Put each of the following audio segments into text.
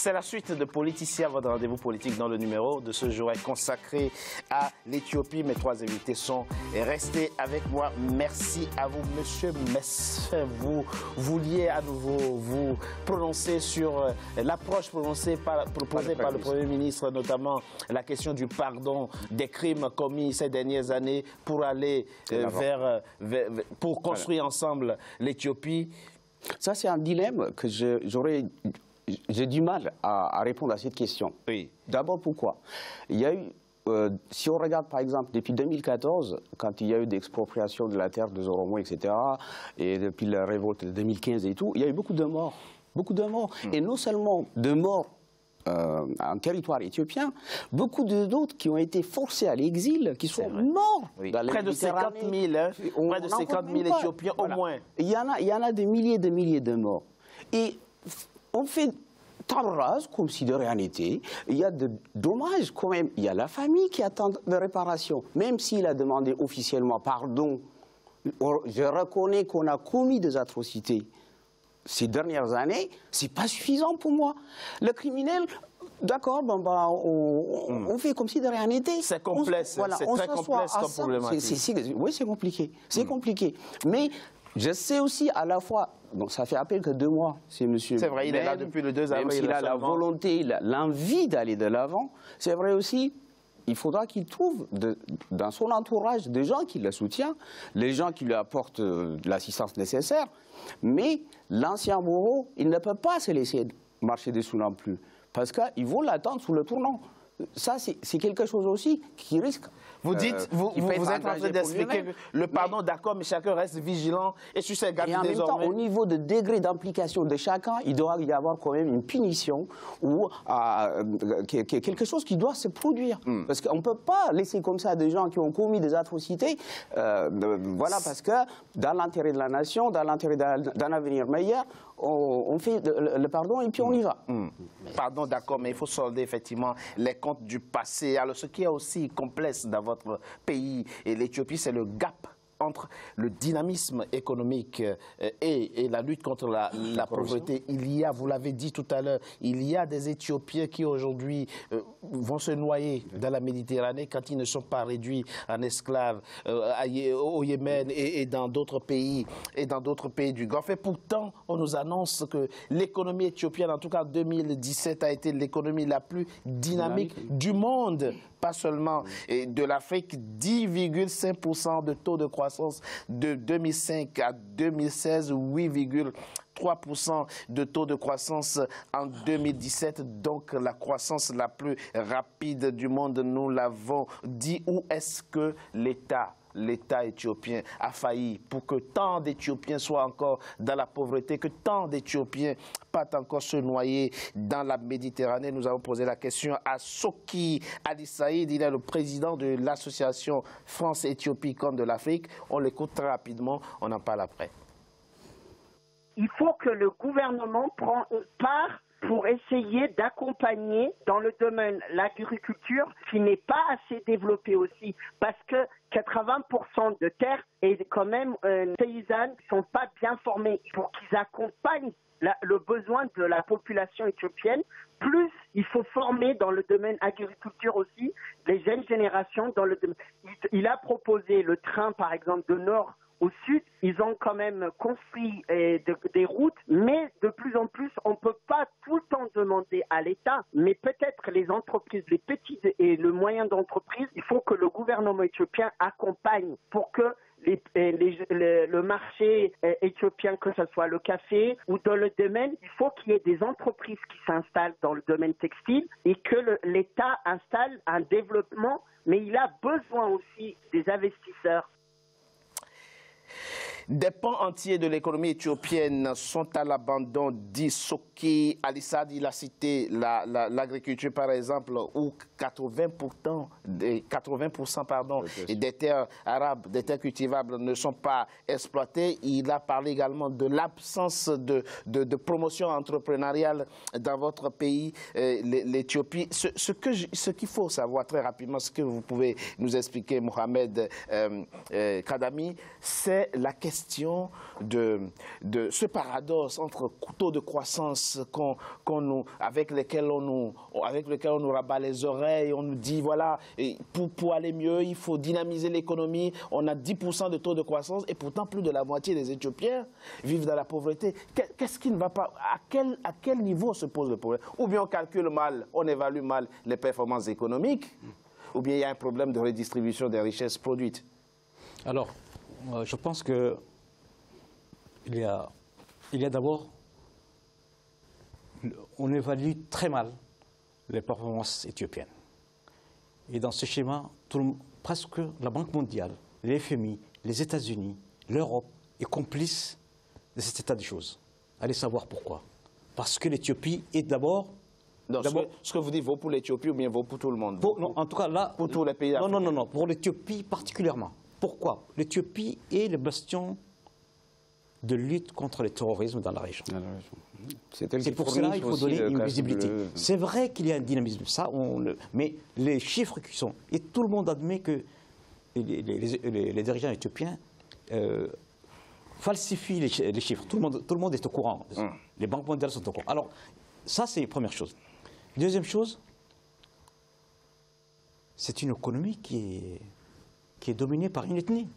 C'est la suite de Politicien, votre rendez-vous politique dans le numéro de ce jour est consacré à l'Éthiopie. Mes trois invités sont restés avec moi. Merci à vous, Monsieur Mess. Vous vouliez à nouveau vous prononcer sur l'approche proposée par le Premier ministre, notamment la question du pardon des crimes commis ces dernières années pour aller pour construire ensemble l'Éthiopie. Ça, c'est un dilemme que j'ai du mal à répondre à cette question. Oui. D'abord, pourquoi? Il y a eu, si on regarde par exemple depuis 2014, quand il y a eu d'expropriation de la terre des Oromo, etc., et depuis la révolte de 2015 et tout, il y a eu beaucoup de morts. Beaucoup de morts. Et non seulement de morts en territoire éthiopien, beaucoup d'autres qui ont été forcés à l'exil, qui sont morts. Oui. Près de 50 000, près de 50 000 Éthiopiens au moins. Il y en a des milliers de morts. Et on fait table rase comme si de rien n'était. Il y a de dommages quand même. Il y a la famille qui attend de réparation. Même s'il a demandé officiellement pardon, je reconnais qu'on a commis des atrocités ces dernières années, c'est pas suffisant pour moi. Le criminel, d'accord, on fait comme si de rien n'était. C'est complexe, c'est très complexe comme problématique. Oui, c'est compliqué, c'est compliqué. Mais je sais aussi à la fois, donc ça fait à peine que 2 mois, c'est monsieur. C'est vrai, il est là depuis le 2 avril. Même s'il a la volonté, l'envie d'aller de l'avant, c'est vrai aussi. Il faudra qu'il trouve dans son entourage des gens qui le soutiennent, les gens qui lui apportent l'assistance nécessaire. Mais l'ancien bourreau, il ne peut pas se laisser marcher dessous non plus, parce qu'ils vont l'attendre sous le tournant. Ça, c'est quelque chose aussi qui risque. Vous dites, vous êtes en train d'expliquer le pardon, d'accord, mais chacun reste vigilant et sur ses gardes désormais. Et en même temps, au niveau de degré d'implication de chacun, il doit y avoir quand même une punition ou quelque chose qui doit se produire. Parce qu'on ne peut pas laisser comme ça des gens qui ont commis des atrocités, voilà, parce que dans l'intérêt de la nation, dans l'intérêt d'un avenir meilleur, on fait le pardon et puis on y va. Pardon, d'accord, mais il faut solder effectivement les comptes du passé. Alors, ce qui est aussi complexe dans votre pays et l'Éthiopie, c'est le gap entre le dynamisme économique et la lutte contre la pauvreté. Il y a, vous l'avez dit tout à l'heure, il y a des Éthiopiens qui aujourd'hui vont se noyer dans la Méditerranée quand ils ne sont pas réduits en esclaves au Yémen et dans d'autres pays du Golfe. Et pourtant, on nous annonce que l'économie éthiopienne, en tout cas en 2017, a été l'économie la plus dynamique du monde. Pas seulement de l'Afrique, 10,5% de taux de croissance de 2005 à 2016, 8,3% de taux de croissance en 2017, donc la croissance la plus rapide du monde, nous l'avons dit. Où est-ce que l'État éthiopien a failli pour que tant d'Éthiopiens soient encore dans la pauvreté, que tant d'Éthiopiens partent encore se noyer dans la Méditerranée? Nous avons posé la question à Soki Ali Saïd. Il est le président de l'association France-Éthiopie Corne de l'Afrique. On l'écoute très rapidement, on en parle après. Il faut que le gouvernement prenne part pour essayer d'accompagner dans le domaine de l'agriculture qui n'est pas assez développée aussi, parce que 80% de terres et quand même paysannes ne sont pas bien formées pour qu'ils accompagnent le besoin de la population éthiopienne. Plus, il faut former dans le domaine agriculture aussi les jeunes générations. Il a proposé le train, par exemple, de nord au sud. Ils ont quand même construit des routes, mais de plus en plus, on ne peut pas tout le temps demander à l'État, mais peut-être les entreprises, les petites et le moyen d'entreprise, il faut que le gouvernement éthiopien accompagne pour que le marché éthiopien, que ce soit le café ou dans le domaine, il faut qu'il y ait des entreprises qui s'installent dans le domaine textile et que l'État installe un développement, mais il a besoin aussi des investisseurs. Des pans entiers de l'économie éthiopienne sont à l'abandon, dit Soki Ali Saïd. Il a cité l'agriculture, par exemple, où 80% des terres arabes, des terres cultivables ne sont pas exploitées. Il a parlé également de l'absence de promotion entrepreneuriale dans votre pays, l'Éthiopie. Ce qu'il faut savoir très rapidement, ce que vous pouvez nous expliquer, Mohamed Kadami, c'est la question question de ce paradoxe entre taux de croissance avec lequel on nous rabat les oreilles, on nous dit voilà, pour aller mieux, il faut dynamiser l'économie, on a 10% de taux de croissance et pourtant plus de la moitié des Éthiopiens vivent dans la pauvreté. Qu'est-ce qui ne va pas? À quel niveau se pose le problème? Ou bien on calcule mal, on évalue mal les performances économiques, ou bien il y a un problème de redistribution des richesses produites? Alors, je pense que il y a d'abord, on évalue très mal les performances éthiopiennes. Et dans ce schéma, presque la Banque mondiale, les FMI, les États-Unis, l'Europe est complice de cet état des choses. Allez savoir pourquoi. Parce que l'Éthiopie est d'abord... Ce que vous dites vaut pour l'Éthiopie ou bien vaut pour tout le monde? Non, en tout cas, là... Pour tous les pays africains? Non, pour l'Éthiopie particulièrement. Pourquoi? L'Éthiopie est le bastion de lutte contre le terrorisme dans la région. C'est pour cela qu'il faut donner une visibilité. C'est vrai qu'il y a un dynamisme, mais les chiffres qui sont... Et tout le monde admet que les dirigeants éthiopiens falsifient les chiffres. Tout le monde est au courant. Les banques mondiales sont au courant. Alors, ça, c'est la première chose. Deuxième chose, c'est une économie qui est dominée par une ethnie.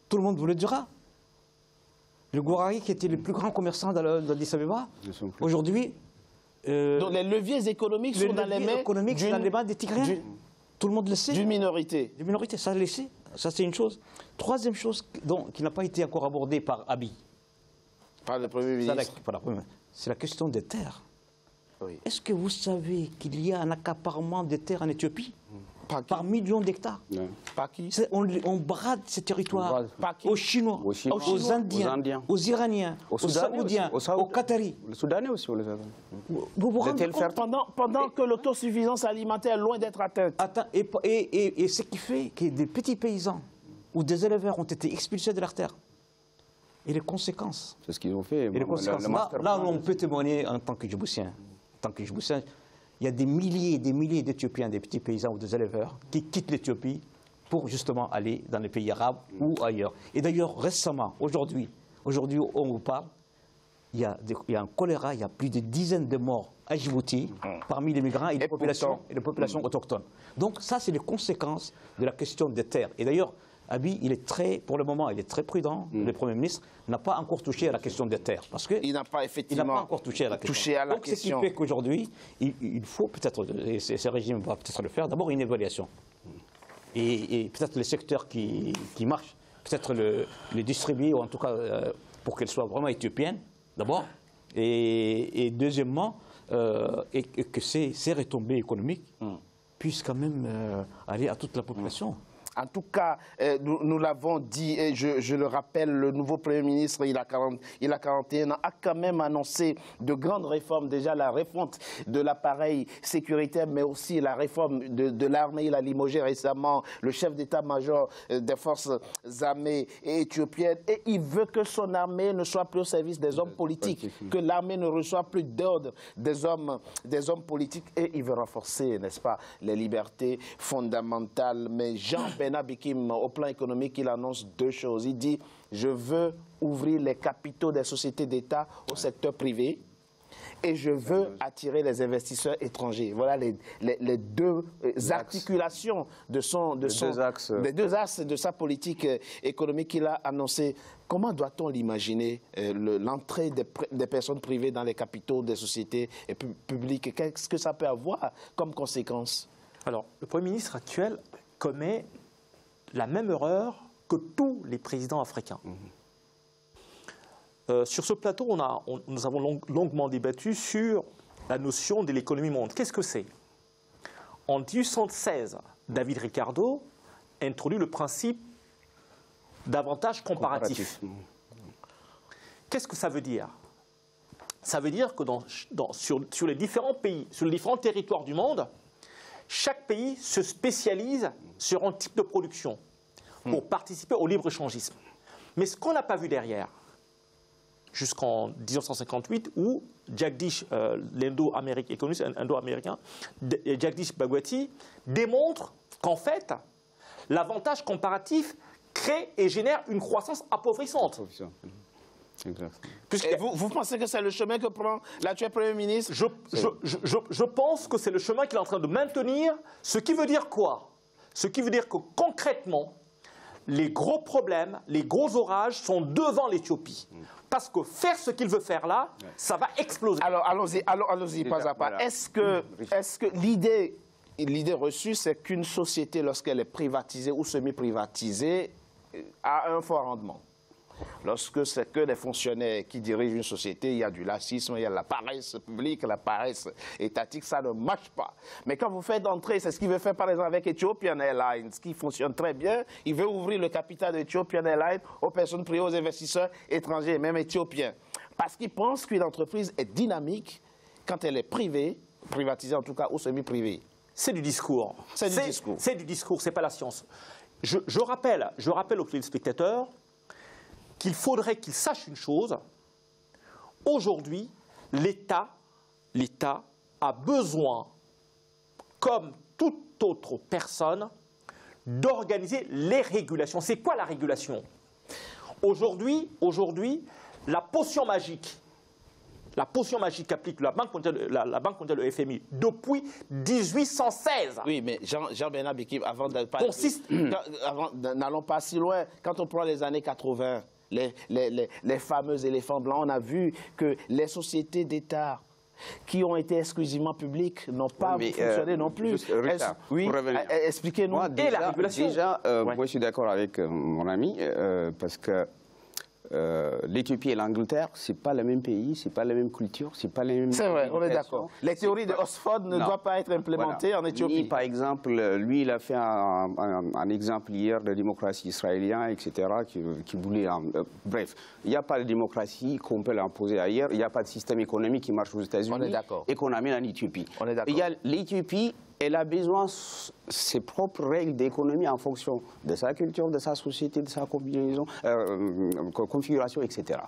Tout le monde vous le dira. Le Gourari, qui était le plus grand commerçant d'Addis Abeba, aujourd'hui... Donc les leviers économiques sont dans les mains des Tigréens. Tout le monde le sait. D'une minorité. D'une minorité, ça le sait. Ça, c'est une chose. Troisième chose qui n'a pas été encore abordée par Abiy. Par le Premier ministre. C'est la question des terres. Oui. Est-ce que vous savez qu'il y a un accaparement des terres en Éthiopie par millions d'hectares? Par qui? On brade ces territoires aux Chinois, aux Indiens, aux Iraniens, aux Saoudiens, aux Qataris. Les Soudanais aussi. Vous vous rendez compte pendant que l'autosuffisance alimentaire est loin d'être atteinte. Et ce qui fait que des petits paysans ou des éleveurs ont été expulsés de leurs terres. Et les conséquences. C'est ce qu'ils ont fait. Là, on peut témoigner en tant que Djiboutien. Il y a des milliers et des milliers d'Éthiopiens, des petits paysans ou des éleveurs qui quittent l'Éthiopie pour justement aller dans les pays arabes ou ailleurs. Et d'ailleurs, récemment, aujourd'hui, on vous parle, il y a un choléra, il y a plus de dizaines de morts à Djibouti parmi les migrants et les populations autochtones. Donc ça, c'est les conséquences de la question des terres. Et d'ailleurs, Abiy, pour le moment, il est très prudent. Le Premier ministre n'a pas encore touché à la question des terres. Parce qu'il n'a pas effectivement encore touché à la question. Donc, ce qui fait qu'aujourd'hui, il faut peut-être, et ce régime va peut-être le faire, d'abord une évaluation. Et peut-être les secteurs qui marchent, peut-être les distribuer, ou en tout cas pour qu'elles soient vraiment éthiopiennes, d'abord. Et deuxièmement, et que ces retombées économiques puissent quand même aller à toute la population. En tout cas, nous l'avons dit, et je le rappelle, le nouveau Premier ministre, il a 41 ans, a quand même annoncé de grandes réformes. Déjà la refonte de l'appareil sécuritaire, mais aussi la réforme de l'armée. Il a limogé récemment le chef d'état-major des forces armées éthiopiennes. Et il veut que son armée ne soit plus au service des hommes politiques, que l'armée ne reçoive plus d'ordre des hommes politiques. Et il veut renforcer, n'est-ce pas, les libertés fondamentales. Mais Bernard Bikim, au plan économique, il annonce deux choses. Il dit « Je veux ouvrir les capitaux des sociétés d'État au secteur privé et je veux attirer les investisseurs étrangers. » Voilà les deux articulations des deux axes de sa politique économique qu'il a annoncé. Comment doit-on l'imaginer, l'entrée des personnes privées dans les capitaux des sociétés publiques? Qu'est-ce que ça peut avoir comme conséquence? Alors, le Premier ministre actuel commet la même erreur que tous les présidents africains. Sur ce plateau, nous avons longuement débattu sur la notion de l'économie monde. Qu'est-ce que c'est? En 1816, David Ricardo introduit le principe d'avantage comparatif. Qu'est-ce que ça veut dire? Ça veut dire que sur les différents pays, sur les différents territoires du monde, chaque pays se spécialise sur un type de production pour participer au libre-échangisme. Mais ce qu'on n'a pas vu derrière, jusqu'en 1958, où Jagdish, l'économiste indo-américain, Jagdish Bhagwati, démontre qu'en fait, l'avantage comparatif crée et génère une croissance appauvrissante. Et vous pensez que c'est le chemin que prend l'actuel Premier ministre? Je pense que c'est le chemin qu'il est en train de maintenir, ce qui veut dire quoi? Ce qui veut dire que concrètement, les gros problèmes, les gros orages sont devant l'Éthiopie. Parce que faire ce qu'il veut faire là, ça va exploser. Alors allons-y pas à pas. Voilà. Est-ce que l'idée reçue, c'est qu'une société, lorsqu'elle est privatisée ou semi-privatisée, a un fort rendement? Lorsque c'est que des fonctionnaires qui dirigent une société, il y a du laxisme, il y a la paresse publique, la paresse étatique, ça ne marche pas. Mais quand vous faites entrer, c'est ce qu'il veut faire par exemple avec Ethiopian Airlines, qui fonctionne très bien, il veut ouvrir le capital d'Ethiopian Airlines aux personnes privées, aux investisseurs étrangers, même éthiopiens. Parce qu'il pense qu'une entreprise est dynamique quand elle est privée, privatisée en tout cas, ou semi-privée. C'est du discours. C'est du discours. C'est du discours, c'est pas la science. Je rappelle aux téléspectateurs qu'il faudrait qu'ils sachent une chose. Aujourd'hui, l'État a besoin, comme toute autre personne, d'organiser les régulations. C'est quoi la régulation? Aujourd'hui, la potion magique qu'applique la Banque mondiale, le FMI, depuis 1816. Oui, mais Jean-Bernard Bikim, avant de parler, n'allons pas si loin. Quand on prend les années 80, les fameux éléphants blancs, on a vu que les sociétés d'État qui ont été exclusivement publiques n'ont pas fonctionné non plus. Richard, oui, expliquez-nous. Et la régulation. Moi je suis d'accord avec mon ami, parce que l'Éthiopie et l'Angleterre, ce n'est pas le même pays, ce n'est pas la même culture, ce n'est pas les mêmes... C'est vrai, on est d'accord. Les théories de Oxford ne doivent pas être implémentées en Éthiopie. Ni, par exemple, lui, il a fait un exemple hier de démocratie israélienne, etc., qui voulait... bref, il n'y a pas de démocratie qu'on peut l'imposer ailleurs, il n'y a pas de système économique qui marche aux États-Unis et qu'on amène en Éthiopie. On est d'accord. L'Éthiopie, elle a besoin de ses propres règles d'économie en fonction de sa culture, de sa société, de sa configuration, etc.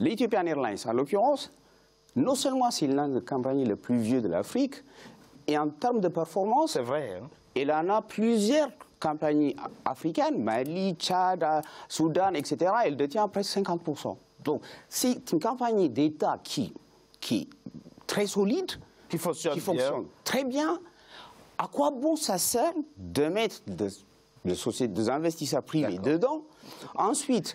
L'Ethiopian Airlines, en l'occurrence, non seulement c'est l'un des compagnies les plus vieux de l'Afrique, et en termes de performance, c'est vrai, hein? Elle en a plusieurs compagnies africaines, Mali, Tchad, Soudan, etc. Elle détient presque 50%. Donc, c'est une compagnie d'État qui est très solide, qui fonctionne très bien. À quoi bon ça sert de mettre des investisseurs privés dedans? Ensuite,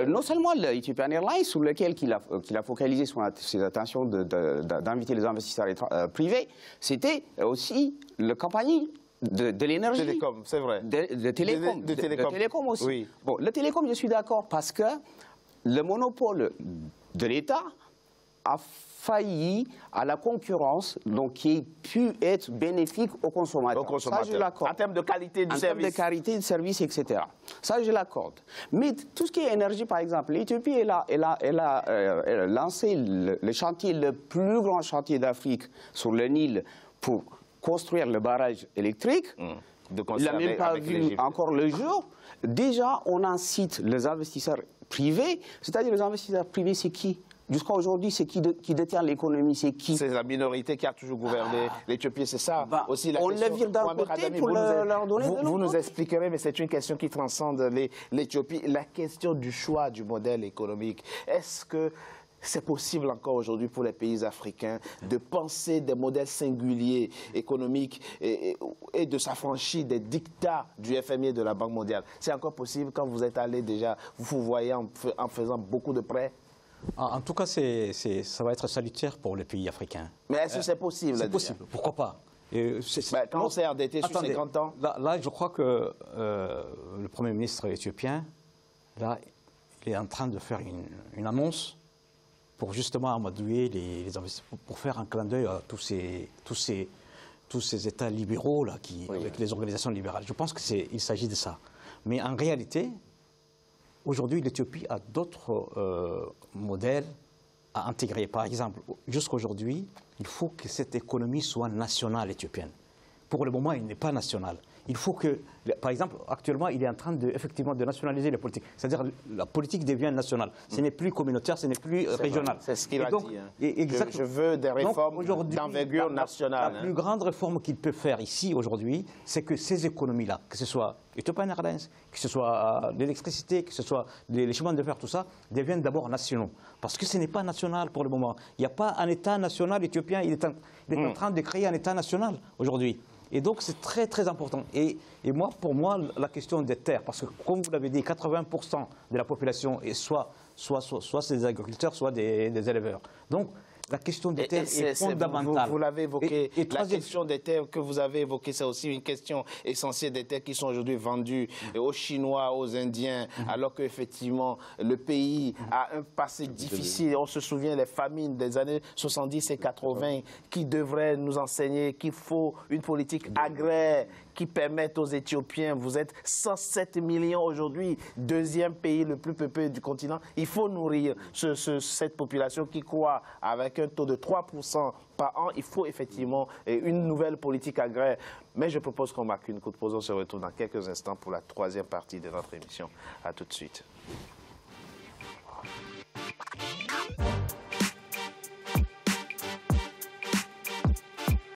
non seulement l'Ethiopian Airlines, sur lequel il a focalisé ses attentions d'inviter les investisseurs privés, c'était aussi la compagnie de l'énergie. Télécom, c'est vrai. De télécom. De télécom aussi. Oui. Bon, le télécom, je suis d'accord, parce que le monopole de l'État a failli à la concurrence, donc qui a pu être bénéfique aux consommateurs. Ça, je l'accorde. En termes de qualité du service. En termes de qualité du service, etc. Ça, je l'accorde. Mais tout ce qui est énergie, par exemple, l'Éthiopie, elle a lancé le chantier, le plus grand chantier d'Afrique sur le Nil pour construire le barrage électrique. Il n'a même pas vu encore le jour. Déjà, on incite les investisseurs privés, c'est-à-dire les investisseurs privés, c'est qui? Jusqu'à aujourd'hui, c'est qui détient l'économie? C'est qui? C'est la minorité qui a toujours gouverné l'Éthiopie, c'est ça aussi la on question. On le vire d'un côté pour leur donner de l'autre. Vous nous expliquerez, mais c'est une question qui transcende l'Éthiopie. La question du choix du modèle économique. Est-ce que c'est possible encore aujourd'hui pour les pays africains de penser des modèles singuliers économiques et de s'affranchir des dictats du FMI et de la Banque mondiale? C'est encore possible quand vous êtes allé déjà, vous voyez en faisant beaucoup de prêts? En tout cas, ça va être salutaire pour les pays africains. Mais est-ce que c'est possible? C'est possible, pourquoi pas? Quand on s'est endetté sur 50 ans? Là, je crois que le Premier ministre éthiopien, là, il est en train de faire une annonce pour justement amadouer les investisseurs, pour faire un clin d'œil à tous ces États libéraux là, avec les organisations libérales. Je pense qu'il s'agit de ça. Mais en réalité, aujourd'hui, l'Éthiopie a d'autres modèles à intégrer. Par exemple, jusqu'aujourd'hui, il faut que cette économie soit nationale éthiopienne. Pour le moment, elle n'est pas nationale. il faut que, par exemple, actuellement, il est en train effectivement de nationaliser les politiques. C'est-à-dire la politique devient nationale. Ce n'est plus communautaire, ce n'est plus régional. C'est ce qu'il a dit. Exactement. Je veux des réformes d'envergure nationale. La plus grande réforme qu'il peut faire ici, aujourd'hui, c'est que ces économies-là, que ce soit Ethiopian Airlines, que ce soit l'électricité, que ce soit les chemins de fer, tout ça, deviennent d'abord nationaux. Parce que ce n'est pas national pour le moment. Il n'y a pas un État national éthiopien. Il est en train de créer un État national aujourd'hui. Et donc, c'est très, très important. Et moi, pour moi, la question des terres, parce que, comme vous l'avez dit, 80% de la population est soit c'est des agriculteurs, soit des éleveurs. Donc, la question des terres est fondamentale. Vous l'avez évoqué, la question des terres que vous avez évoquée, c'est aussi une question essentielle des terres qui sont aujourd'hui vendues aux Chinois, aux Indiens, alors qu'effectivement, le pays a un passé difficile. On se souvient des famines des années 70 et 80 qui devraient nous enseigner qu'il faut une politique agraire qui permette aux Éthiopiens, vous êtes 107 millions aujourd'hui, deuxième pays le plus peuplé du continent, il faut nourrir cette population qui croît avec un taux de 3% par an. Il faut effectivement une nouvelle politique agraire. Mais je propose qu'on marque une courte pause. On se retrouve dans quelques instants pour la troisième partie de notre émission. À tout de suite.